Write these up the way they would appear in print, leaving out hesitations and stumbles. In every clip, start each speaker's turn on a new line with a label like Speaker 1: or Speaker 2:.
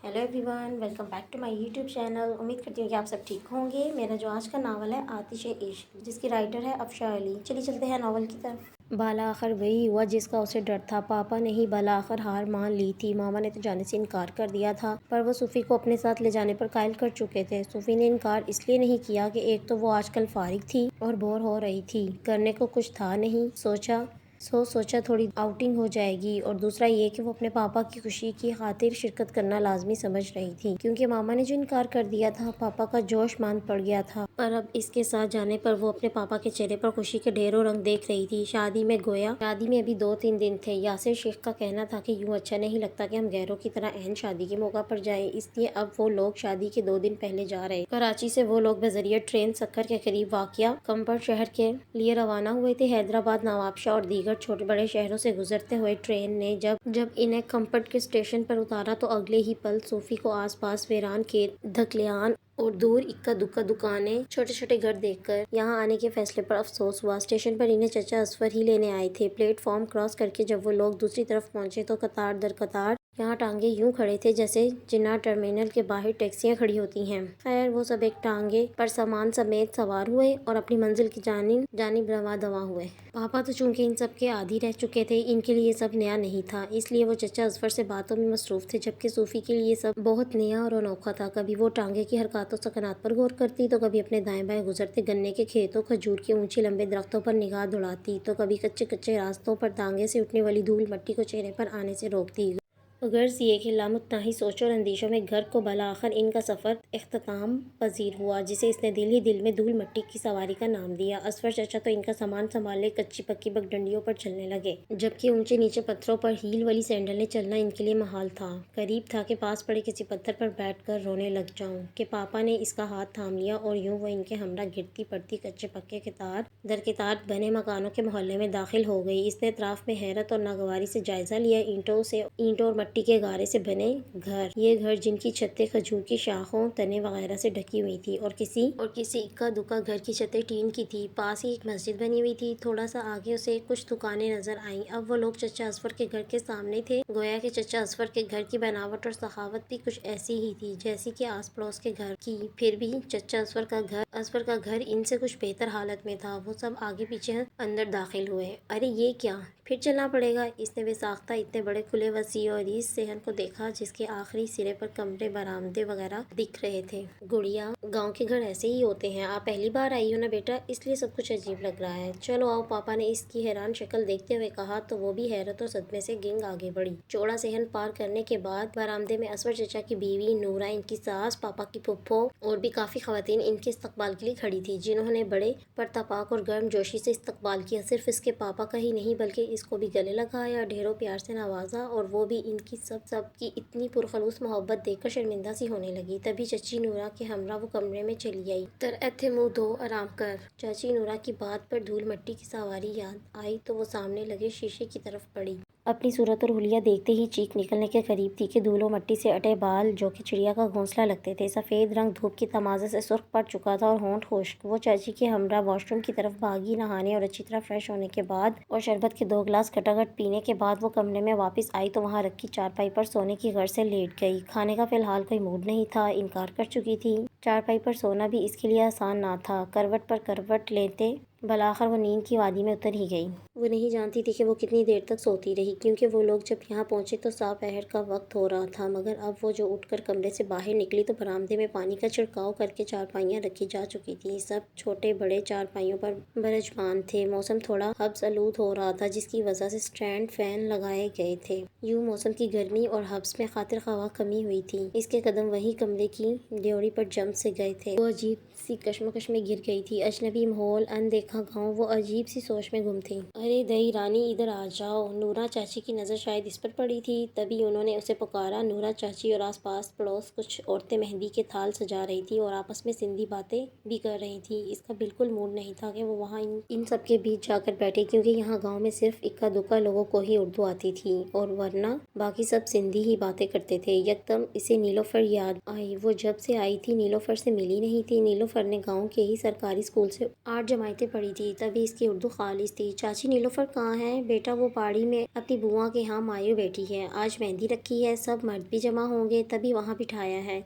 Speaker 1: Hello everyone, welcome back to my YouTube channel. उम्मीद करती हूँ कि आप सब ठीक होंगे। मेरा जो आज का नावल है आतिश इश्क, जिसकी राइटर है अफशा अली। चलिए चलते हैं नावल की तरफ। बाला आखिर वही हुआ जिसका उसे डर था। पापा ने ही बाला आखिर हार मान ली थी। मामा ने तो जाने से इनकार कर दिया था, पर वो सूफी को अपने साथ ले जाने पर कायल कर चुके थे। सूफी ने इनकार इसलिए नहीं किया कि एक तो वो आजकल फारिग थी और बोर हो रही थी, करने को कुछ था नहीं। सोचा थोड़ी आउटिंग हो जाएगी, और दूसरा ये कि वो अपने पापा की खुशी की खातिर शिरकत करना लाजमी समझ रही थी, क्योंकि मामा ने जो इनकार कर दिया था पापा का जोश मान पड़ गया था। पर अब इसके साथ जाने पर वो अपने पापा के चेहरे पर खुशी के ढेरों रंग देख रही थी। शादी में अभी 2-3 दिन थे। यासिर शेख का कहना था कि यूँ अच्छा नहीं लगता कि हम गैरों की तरह अहम शादी के मौका पर जाएं, इसलिए अब वो लोग शादी के 2 दिन पहले जा रहे। कराची से वो लोग बजरिया ट्रेन सक्कर के करीब वाक़िया कंपट शहर के लिए रवाना हुए थे। हैदराबाद, नवाबशाह और दीगर छोटे बड़े शहरों से गुजरते हुए ट्रेन ने जब इन्हें कंपट के स्टेशन पर उतारा तो अगले ही पल सूफी को आसपास वीरान के धकलियान और दूर इक्का दुक्का दुकानें, छोटे छोटे घर देखकर यहाँ आने के फैसले पर अफसोस हुआ। स्टेशन पर इन्हें चचा असफर ही लेने आए थे। प्लेटफॉर्म क्रॉस करके जब वो लोग दूसरी तरफ पहुंचे तो कतार दर कतार यहाँ टांगे यूं खड़े थे जैसे जिन्ना टर्मिनल के बाहर टैक्सियां खड़ी होती हैं। खैर, वो सब एक टांगे पर सामान समेत सवार हुए और अपनी मंजिल की जानिब रवा दवा हुए। पापा तो चूंकि इन सब के आदी रह चुके थे, इनके लिए सब नया नहीं था, इसलिए वो चचा असफर से बातों में मसरूफ थे, जबकि सूफी के लिए सब बहुत नया और अनोखा था। कभी वो टांगे की हरकतों सकनात पर गौर करती, तो कभी अपने दाएं बाएं गुजरते गन्ने के खेतों, खजूर के ऊंचे लंबे दरख्तों पर निगाह दौड़ाती, तो कभी कच्चे कच्चे रास्तों पर टांगे से उठने वाली धूल मट्टी को चेहरे पर आने से रोकती। गर्ज ये कि लामुत्नाही सोचों और अंदेशों में घर को भला आखिर इनका सफ़र इख्तिताम पजीर हुआ, जिसे इसने दिल ही दिल में धूल मट्टी की सवारी का नाम दिया। असफर चचा तो इनका सामान संभाले कच्ची पक्की बगडंडियों पर चलने लगे, जबकि ऊंचे नीचे पत्थरों पर हील वाली सैंडलें चलना इनके लिए महाल था। करीब था कि पास पड़े किसी पत्थर पर बैठ कर रोने लग जाऊं कि पापा ने इसका हाथ थाम लिया और यूं वो इनके हमरा गिरती पड़ती कच्चे पक्के कितार दर कितार बने मकानों के मोहल्ले में दाखिल हो गई। इसने अतराफ में हैरत और नागवारी से जायजा लिया। ईंटों और मिट्टी के गारे से बने घर, ये घर जिनकी छतें खजूर की शाखों, तने वगैरह से ढकी हुई थी, और किसी इक्का दुक्का घर की छतें टीन की थी। पास ही एक मस्जिद बनी हुई थी। थोड़ा सा आगे उसे कुछ दुकानें नजर आईं। अब वो लोग चचा असफर के घर के सामने थे। गोया कि चचा असफर के घर की बनावट और सखावत भी कुछ ऐसी ही थी जैसी कि आस पड़ोस के घर की। फिर भी चचा असफर का घर इनसे कुछ बेहतर हालत में था। वो सब आगे पीछे अंदर दाखिल हुए। अरे ये क्या, फिर चलना पड़ेगा। इसने बेसाख्ता इतने बड़े खुले वसी और इस सेहन को देखा जिसके आखिरी सिरे पर कमरे, बरामदे वगैरह दिख रहे थे। गुड़िया, गांव के घर ऐसे ही होते हैं। आप पहली बार आई हो ना बेटा, इसलिए सब कुछ अजीब लग रहा है। चलो आओ, पापा ने इसकी हैरान शक्ल देखते हुए कहा, तो वो भी हैरत और सदमे से गिंग आगे बढ़ी। चौड़ा सेहन पार करने के बाद बरामदे में असफर चचा की बीवी नूरा, इनकी सास, पापा की फुफ्फो और भी काफी खवातीन इनके इस्तकबाल के लिए खड़ी थी, जिन्होंने बड़े परतपाक और गर्म जोशी से इस्तकबाल किया। सिर्फ इसके पापा का ही नहीं बल्कि इसको भी गले लगाया, ढेरों प्यार से नवाजा, और वो भी इनकी सबकी इतनी पुरखलूस मोहब्बत देखकर शर्मिंदा सी होने लगी। तभी चची नूरा के हमरा वो कमरे में चली आई। तरअथे मुँह धो आराम कर। चाची नूरा की बात पर धूल मट्टी की सवारी याद आई तो वो सामने लगे शीशे की तरफ पड़ी। अपनी सूरत और हुलिया देखते ही चीख निकलने के करीब थी कि धूलो मट्टी से अटे बाल, जो कि चिड़िया का घोंसला लगते थे, सफ़ेद रंग धूप की तमाज़े से सुर्ख पड़ चुका था और होंठ खुश्क। वो चाची के हमरा वॉशरूम की तरफ भागी। नहाने और अच्छी तरह फ्रेश होने के बाद और शरबत के 2 गिलास खटाखट पीने के बाद वो कमरे में वापस आई तो वहाँ रखी चारपाई पर सोने की गर्ज से लेट गई। खाने का फिलहाल कोई मूड नहीं था, इनकार कर चुकी थी। चारपाई पर सोना भी इसके लिए आसान ना था। करवट पर करवट लेते भलाखिर वो नींद की वादी में उतर ही गई। वो नहीं जानती थी कि वो कितनी देर तक सोती रही, क्योंकि वो लोग जब यहाँ पहुंचे तो दोपहर का वक्त हो रहा था। मगर अब वो जो उठकर कमरे से बाहर निकली तो बरामदे में पानी का छिड़काव करके चारपाइयाँ रखी जा चुकी थी। सब छोटे बड़े चारपाइयों पर बरजबान थे। मौसम थोड़ा हब्स आलूद हो रहा था, जिसकी वजह से स्टैंड फैन लगाए गए थे। यूं मौसम की गर्मी और हब्स में खातिर खवा कमी हुई थी। इसके कदम वही कमरे की ड्योरी पर जम से गए थे। वो अजीब सी कश्मकश में गिर गई थी। अजनबी माहौल, अनदेखा गाँव, वो अजीब सी सोच में गुम थी। अरे दही रानी, इधर आ जाओ। नूरा चाची की नज़र शायद इस पर पड़ी थी, तभी उन्होंने उसे पुकारा। नूरा चाची और आसपास पड़ोस कुछ औरतें मेहंदी के थाल सजा रही थी और आपस में सिंधी बातें भी कर रही थी। इसका बिल्कुल मूड नहीं था कि वो वहाँ इन सब के बीच जाकर बैठे, क्योंकि यहाँ गाँव में सिर्फ इक्का दुक्का लोगों को ही उर्दू आती थी और वरना बाकी सब सिंधी ही बातें करते थे। यकदम इसे नीलोफर याद आई। वो जब से आई थी नीलोफर से मिली नहीं थी। नीलोफर ने गाँव के ही सरकारी स्कूल से 8 जमातें पढ़ी پڑی تھی، تبھی اس کی اردو خالص تھی۔ چاچی نیلوفر کہاں ہے؟ بیٹا وہ پہاڑی میں اپنی بوا کے ہاں مایو بیٹھی ہے، آج مہندی رکھی ہے، سب مرد بھی جمع ہوں گے تبھی وہاں بٹھایا ہے۔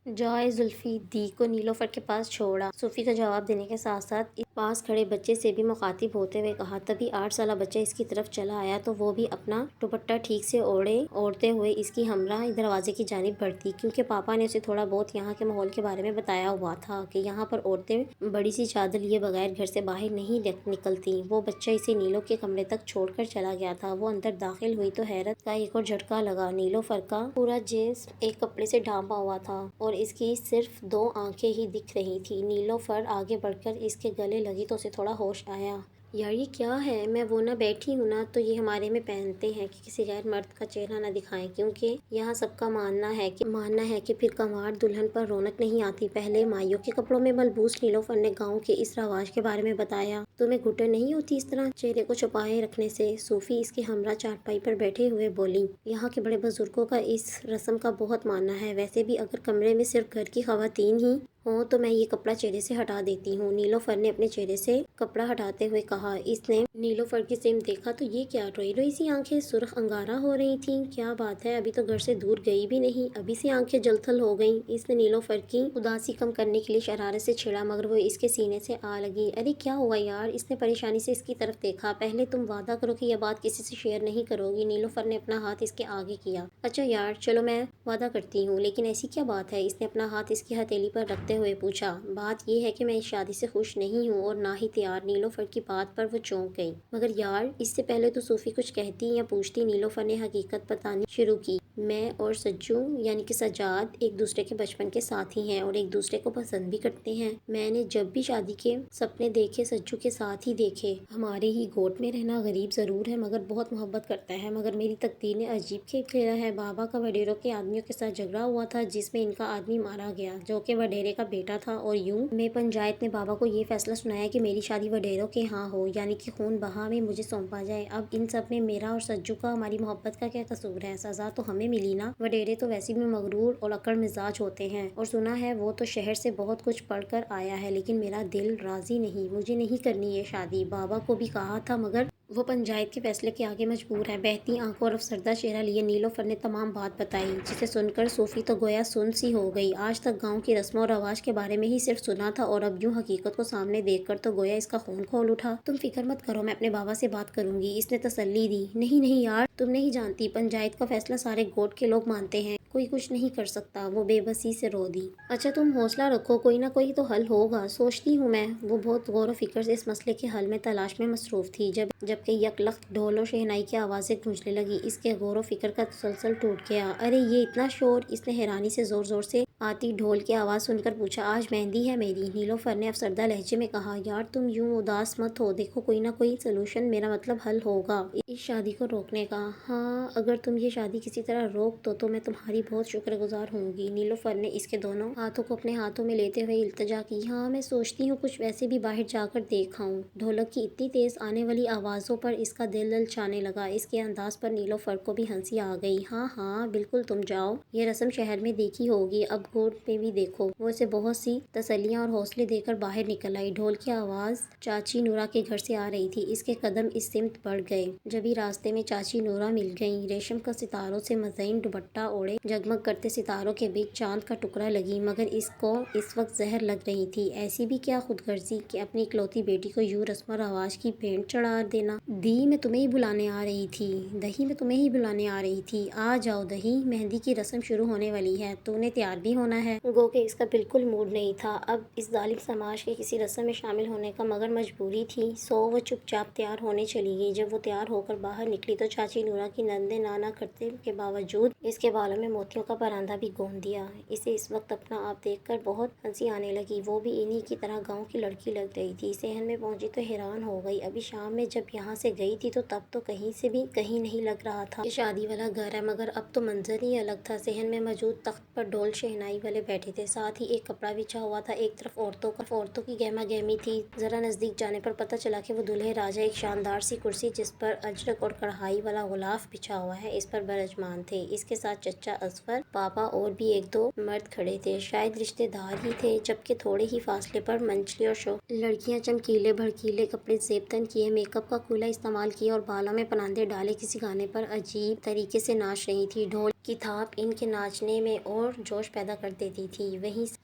Speaker 1: جائے زلفی دی کو نیلوفر کے پاس چھوڑا۔ صوفی کا جواب دینے کے ساتھ ساتھ پاس کھڑے بچے سے بھی مخاطب ہوتے ہوئے کہا، تبھی 8 سالہ بچہ اس کی طرف چلا آیا تو وہ بھی اپنا دوپٹہ ٹھیک سے اوڑھتے ہوئے اس کی ہمراہ دروازے کی جانب بڑھتی، کیونکہ پاپا نے اسے تھوڑا بہت یہاں کے ماحول کے بارے میں بتایا ہوا تھا کہ یہاں پر عورتیں بڑی سی چادر لیے بغیر گھر سے باہر نہیں نکلتی۔ وہ بچہ اسے نیلو کے کمرے تک چھوڑ کر چلا گیا تھا۔ وہ اندر داخل ہوئی تو حیرت کا ایک اور جھٹکا لگا۔ نیلوفر کا پورا جسم ایک کپڑے سے ڈھانپا ہوا تھا اور اس کی صرف 2 آنکھیں ہی دکھ رہی تھی۔ نیلوفر آگے بڑھ کر اس کے گلے لگی تو اسے تھوڑا ہوش آیا۔ یار یہ کیا ہے؟ میں وہ نہ بیٹھی ہوں نا، تو یہ ہمارے میں پہنتے ہیں کہ کسی غیر مرد کا چہرہ نہ دکھائیں، کیونکہ یہاں سب کا ماننا ہے کہ پھر کنوار دلہن پر رونق نہیں آتی۔ پہلے مائیوں کے کپڑوں میں ملبوس نیلوفر نے گاؤں کے اس رواج کے بارے میں بتایا۔ تمہیں گھٹن نہیں ہوتی اس طرح چہرے کو چھپائے رکھنے سے؟ صوفی اس کے ہمراہ چارپائی پر بیٹھے ہوئے بولی۔ یہاں کے بڑے بزرگوں کا اس رسم کا بہت ماننا ہے، ویسے بھی اگر کمرے میں صرف گھر کی خواتین ہی ہوں تو میں یہ کپڑا چہرے سے ہٹا دیتی ہوں۔ نیلوفر نے اپنے چہرے سے کپڑا ہٹاتے ہوئے کہا۔ اس نے نیلوفر کی سمت دیکھا تو یہ کیا، روئی روئی سی آنکھیں سرخ انگارہ ہو رہی تھیں۔ کیا بات ہے، ابھی تو گھر سے دور گئی بھی نہیں، ابھی سے آنکھیں جل تھل ہو گئیں۔ اس نے نیلوفر کی اداسی کم کرنے کے لیے شرارت سے چھیڑا، مگر وہ اس کے سینے سے آ لگی۔ ارے کیا ہوا یار؟ اس نے پریشانی سے اس کی طرف دیکھا۔ پہلے تم وعدہ کرو کہ یہ بات کسی سے شیئر نہیں کرو گی۔ نیلوفر نے اپنا ہاتھ اس کے آگے کیا۔ اچھا یار چلو میں وعدہ کرتی ہوں، لیکن ایسی کیا بات ہے؟ اس نے اپنا ہاتھ اس کی ہتھیلی پر رکھتے ہوئے پوچھا۔ بات یہ ہے کہ میں اس شادی سے خوش نہیں ہوں اور نہ ہی تیار۔ نیلوفر کی بات پر وہ چونک گئی۔ مگر یار اس سے پہلے تو صوفی کچھ کہتی یا پوچھتی، نیلوفر نے حقیقت بتانی شروع کی۔ میں اور سجو یعنی کہ سجاد ایک دوسرے کے بچپن کے ساتھی ہیں اور ایک دوسرے کو پسند بھی کرتے ہیں۔ میں نے جب بھی شادی کے سپنے دیکھے سجو کے ساتھ ہی دیکھے۔ ہمارے ہی گوٹ میں رہنا غریب ضرور ہے مگر بہت محبت کرتا ہے، مگر میری تقدیر نے عجیب کھیل کھیلا ہے۔ بابا کا وڈیروں کے آدمیوں کے ساتھ جھگڑا ہوا تھا جس میں ان کا آدمی مارا گیا جو کہ وڈیرے کا بیٹا تھا، اور یوں میں پنچایت نے بابا کو یہ فیصلہ سنایا کہ میری شادی وڈیروں کے ہاں ہو، یعنی کہ خون بہا میں مجھے سونپا جائے۔ اب ان سب میں میرا اور سجو کا ہماری محبت کا کیا قصور ہے؟ سزا تو ہمیں ملی نا۔ وڈیرے تو ویسے بھی مغرور اور اکڑ مزاج ہوتے ہیں، اور سنا ہے وہ تو شہر سے بہت کچھ پڑھ کر آیا ہے، لیکن میرا دل راضی نہیں، مجھے نہیں کرنی یہ شادی۔ بابا کو بھی کہا تھا مگر وہ پنچایت کے فیصلے کے آگے مجبور ہے۔ بہتی آنکھوں اور افسردہ چہرہ لیے نیلوفر نے تمام بات بتائی، جسے سن کر صوفی تو گویا سن سی ہو گئی۔ آج تک گاؤں کی رسم و رواج کے بارے میں ہی صرف سنا تھا اور اب یوں حقیقت کو سامنے دیکھ کر تو گویا اس کا خون کھول اٹھا۔ تم فکر مت کرو، میں اپنے بابا سے بات کروں گی، اس نے تسلی دی۔ نہیں یار تم نہیں جانتی، پنچایت کا فیصلہ سارے گوٹ کے لوگ مانتے ہیں، کوئی کچھ نہیں کر سکتا۔ وہ بے بسی سے رو دی۔ اچھا تم حوصلہ رکھو، کوئی نہ کوئی تو حل ہوگا، سوچتی ہوں میں۔ وہ بہت غور و فکر سے اس مسئلے کے حل میں تلاش میں مصروف تھی جبکہ یک لخت ڈھول و شہنائی کی آوازیں گونجنے لگی۔ اس کے غور و فکر کا تسلسل ٹوٹ گیا۔ ارے یہ اتنا شور؟ اس نے حیرانی سے زور زور سے آتی ڈھول کی آواز سن کر پوچھا۔ آج مہندی ہے میری، نیلوفر نے افسردہ لہجے میں کہا۔ یار تم یوں اداس مت ہو، دیکھو کوئی نہ کوئی سلوشن، میرا مطلب حل ہوگا اس شادی کو روکنے کا۔ ہاں اگر تم یہ شادی کسی طرح روک دو تو میں تمہاری بہت شکر گزار ہوں گی۔ نیلوفر نے اس کے دونوں ہاتھوں کو اپنے ہاتھوں میں لیتے ہوئے التجا کی۔ ہاں میں سوچتی ہوں کچھ ویسے بھی باہر جا کر دیکھ آؤں۔ ڈھولک کی اتنی تیز آنے والی آوازوں پر اس کا دل للچانے لگا۔ اس کے انداز پر نیلوفر کو بھی ہنسی آ گئی۔ ہاں بالکل تم جاؤ، یہ رسم شہر میں دیکھی ہوگی، اب گوٹ میں بھی دیکھو۔ وہ اسے بہت سی تسلیاں اور حوصلے دے کر باہر نکل آئی۔ ڈھول کی آواز چاچی نورا کے گھر سے آ رہی تھی۔ اس کے قدم اس سمت بڑھ گئے، جبھی راستے میں چاچی نورا مل گئیں۔ ریشم کا ستاروں سے مزین دوپٹہ اوڑھے جگمگ کرتے ستاروں کے بیچ چاند کا ٹکڑا لگی، مگر اس کو اس وقت زہر لگ رہی تھی۔ ایسی بھی کیا خود غرضی کہ اپنی اکلوتی بیٹی کو یوں رسم و رواج کی بھینٹ چڑھا دینا۔ دی میں تمہیں ہی بلانے آ رہی تھی، دہی میں تمہیں ہی بلانے آ رہی تھی، آ جاؤ دہی، مہندی کی رسم شروع ہونے والی ہے، تو نے تیار بھی ہونا ہے۔ گو کہ اس کا بالکل موڈ نہیں تھا اب اس ظالم سماج کے کسی رسم میں شامل ہونے کا، مگر مجبوری تھی، سو وہ چپ چاپ تیار ہونے چلی گئی۔ جب وہ تیار ہو کر باہر نکلی تو چاچی نورا کی نند نے نانا کرتے کے باوجود اس کے بالوں میں موتیوں کا پراندہ بھی گوند دیا۔ اسے اس وقت اپنا آپ دیکھ کر بہت ہنسی آنے لگی۔ وہ بھی انہی کی طرح گاؤں کی لڑکی لگ رہی تھی۔ صحن میں پہنچی تو حیران ہو گئی، ابھی شام میں جب یہاں سے گئی تھی تو تب تو کہیں سے بھی کہیں نہیں لگ رہا تھا یہ شادی والا گھر ہے، مگر اب تو منظر ہی الگ تھا۔ صحن میں موجود تخت پر ڈھول شہنائی शहनाई वाले बैठे थे, साथ ही एक कपड़ा बिछा हुआ था। एक तरफ औरतों की गहमा गहमी थी। जरा नजदीक जाने पर पता चला कि वो दूल्हे राजा एक शानदार सी कुर्सी जिस पर अजरक और कढ़ाई वाला गुलाफ बिछा हुआ है, इस पर बरजमान थे। इसके साथ चचा असफर, पापा और भी एक दो मर्द खड़े थे, शायद रिश्तेदार ही थे। जबकि थोड़े ही फासले पर मंचली और शो लड़कियां चमकीले भड़कीले कपड़े जेबतन किए, मेकअप का कूला इस्तेमाल किया और बालों में पनांदे डाले किसी गाने पर अजीब तरीके से नाच रही थी। ढोल की थाप इनके नाचने में और जोश पैदा कर देती थी।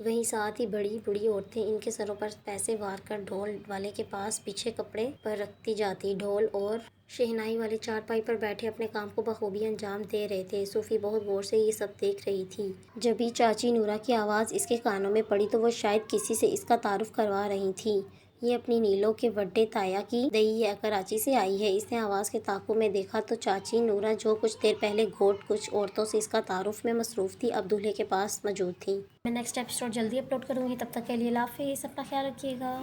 Speaker 1: वहीं साथ ही बड़ी बूढ़ी औरतें इनके सरों पर पैसे वार कर ढोल वाले के पास पीछे कपड़े पर रखती जाती। ढोल और शहनाई वाले चारपाई पर बैठे अपने काम को बखूबी अंजाम दे रहे थे। सूफी बहुत गौर से ये सब देख रही थी। जब ही चाची नूरा की आवाज़ इसके कानों में पड़ी तो वो शायद किसी से इसका तारुफ करवा रही थी। ये अपनी नीलों के बड्डे ताया की दई है, कराची से आई है। इसने आवाज़ के ताक़ुब में देखा तो चाची नूरा, जो कुछ देर पहले घोट कुछ औरतों से इसका तारुफ में मसरूफ़ थी, अब दूल्हे के पास मौजूद थी। मैं नेक्स्ट एपिसोड जल्दी अपलोड करूँगी, तब तक के लिए अल्लाह हाफ़िज़, अपना ख्याल रखिएगा।